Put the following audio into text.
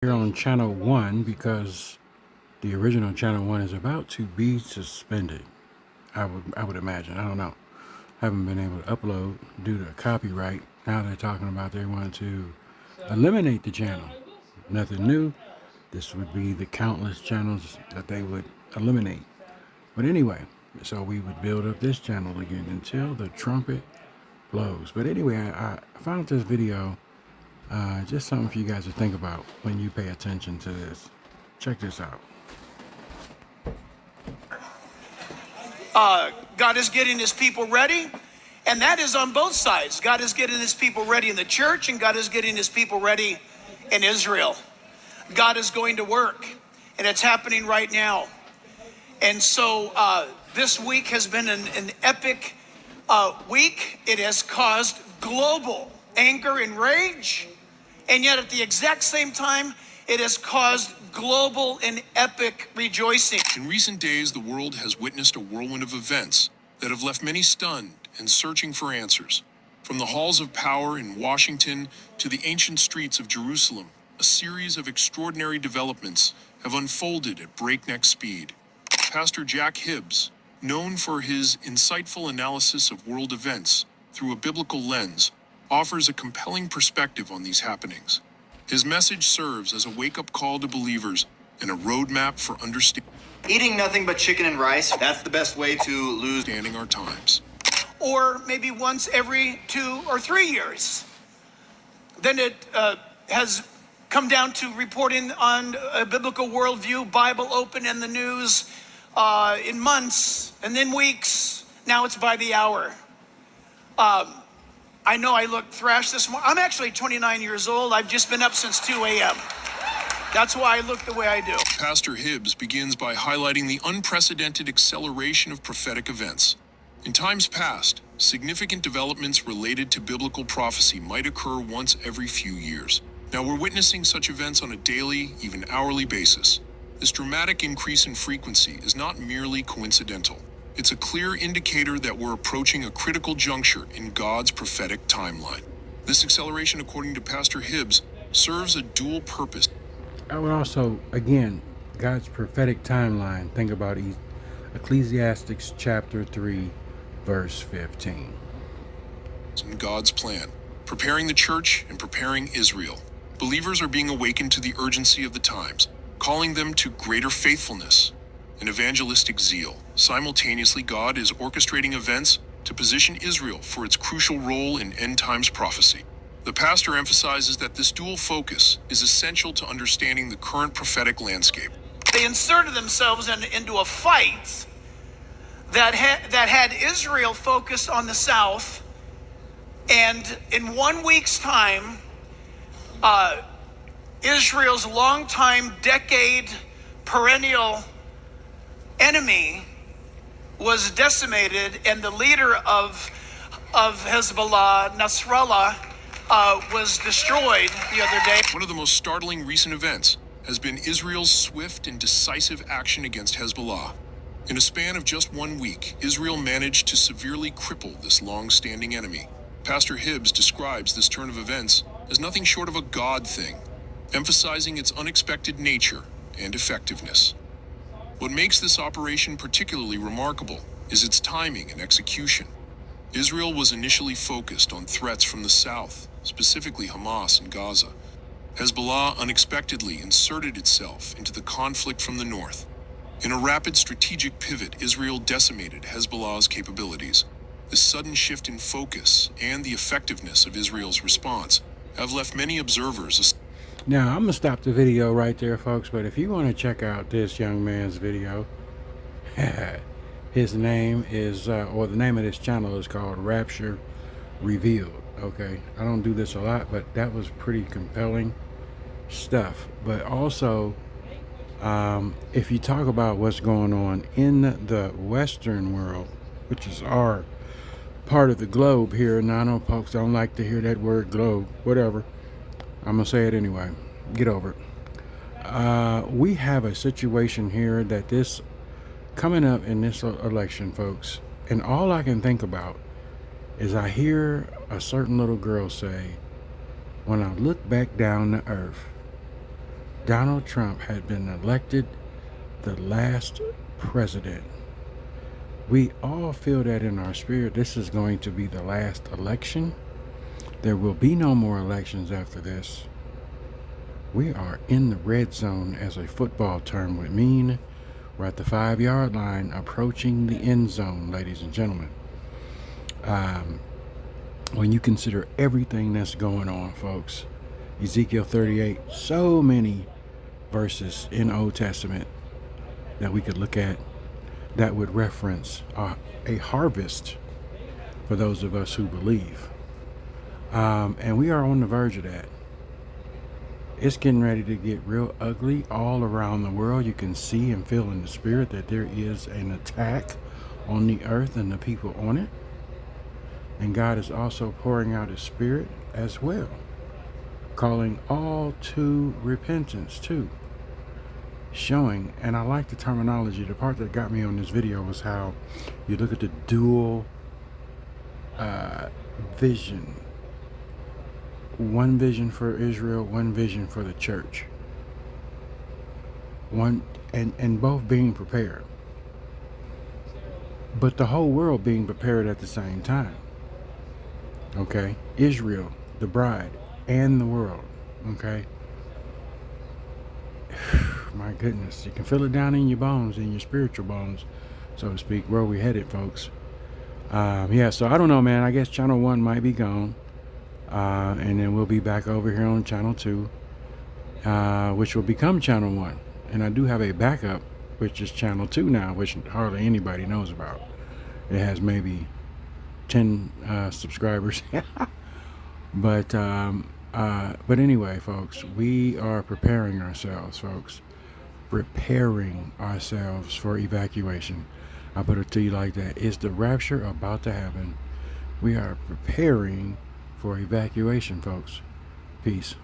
here on channel 1 because the original channel 1 is about to be suspended. I would imagine. I don't know. Haven't been able to upload due to copyright. Now they're talking about they want to eliminate the channel. Nothing new. This would be the countless channels that they would eliminate. But anyway, so we would build up this channel again until the trumpet blows. But anyway, I found this video, just something for you guys to think about when you pay attention to this. Check this out. God is getting his people ready, and that is on both sides. God is getting his people ready in the church, and God is getting his people ready in Israel. God is going to work, and it's happening right now. And so this week has been an epic week. It has caused global anger and rage, and yet at the exact same time, it has caused global and epic rejoicing. In recent days, the world has witnessed a whirlwind of events that have left many stunned and searching for answers. From the halls of power in Washington to the ancient streets of Jerusalem, a series of extraordinary developments have unfolded at breakneck speed. Pastor Jack Hibbs, known for his insightful analysis of world events through a biblical lens, offers a compelling perspective on these happenings. His message serves as a wake-up call to believers and a roadmap for understanding Eating nothing but chicken and rice, that's the best way to lose our times. Or maybe once every 2 or 3 years. Then it has come down to reporting on a biblical worldview, Bible open in the news in months and then weeks. Now it's by the hour. I know I look thrashed this morning. I'm actually 29 years old. I've just been up since 2 a.m. That's why I look the way I do. Pastor Hibbs begins by highlighting the unprecedented acceleration of prophetic events. In times past, significant developments related to biblical prophecy might occur once every few years. Now we're witnessing such events on a daily, even hourly basis. This dramatic increase in frequency is not merely coincidental. It's a clear indicator that we're approaching a critical juncture in God's prophetic timeline. This acceleration, according to Pastor Hibbs, serves a dual purpose. I would also, again, God's prophetic timeline. Think about Ecclesiastes chapter 3, verse 15. In God's plan, preparing the church and preparing Israel. Believers are being awakened to the urgency of the times, calling them to greater faithfulness and evangelistic zeal. Simultaneously, God is orchestrating events to position Israel for its crucial role in end times prophecy. The pastor emphasizes that this dual focus is essential to understanding the current prophetic landscape. They inserted themselves into a fight that had Israel focused on the south, and in 1 week's time, Israel's longtime, decade, perennial enemy was decimated, and the leader of Hezbollah, Nasrallah, was destroyed the other day. One of the most startling recent events has been Israel's swift and decisive action against Hezbollah. In a span of just 1 week, Israel managed to severely cripple this long-standing enemy. Pastor Hibbs describes this turn of events as nothing short of a God thing, emphasizing its unexpected nature and effectiveness. What makes this operation particularly remarkable is its timing and execution. Israel was initially focused on threats from the south, specifically Hamas and Gaza. Hezbollah unexpectedly inserted itself into the conflict from the north. In a rapid strategic pivot, Israel decimated Hezbollah's capabilities. This sudden shift in focus and the effectiveness of Israel's response have left many observers. Now, I'm going to stop the video right there, folks, but if you want to check out this young man's video, his name is, or the name of this channel is called Rapture Revealed, okay? I don't do this a lot, but that was pretty compelling stuff. But also, if you talk about what's going on in the Western world, which is our part of the globe here, and I know folks don't like to hear that word globe, whatever. I'm gonna say it anyway. Get over it. We have a situation here that this coming up in this election, folks, and all I can think about is I hear a certain little girl say, when I look back down the earth, Donald Trump had been elected the last president. We all feel that in our spirit. This is going to be the last election. There will be no more elections after this. We are in the red zone, as a football term would mean. We're at the 5-yard line, approaching the end zone, ladies and gentlemen. When you consider everything that's going on, folks, Ezekiel 38, so many verses in Old Testament that we could look at that would reference a harvest for those of us who believe. And we are on the verge of that. It's getting ready to get real ugly all around the world. You can see and feel in the spirit that there is an attack on the earth and the people on it. And God is also pouring out his spirit as well, calling all to repentance too. Showing, and I like the terminology. The part that got me on this video was how you look at the dual vision. One vision for Israel, one vision for the church. One and both being prepared. But the whole world being prepared at the same time. Okay? Israel, the bride, and the world. Okay? My goodness, you can feel it down in your bones, in your spiritual bones, so to speak, where we headed, folks. Yeah, so I don't know, man. I guess channel 1 might be gone. And then we'll be back over here on channel 2, which will become channel 1. And I do have a backup, which is channel 2 now, which hardly anybody knows about. It has maybe 10 subscribers. But anyway, folks, we are preparing ourselves, folks. Preparing ourselves for evacuation. I put it to you like that. Is the rapture about to happen? We are preparing for evacuation, folks. Peace.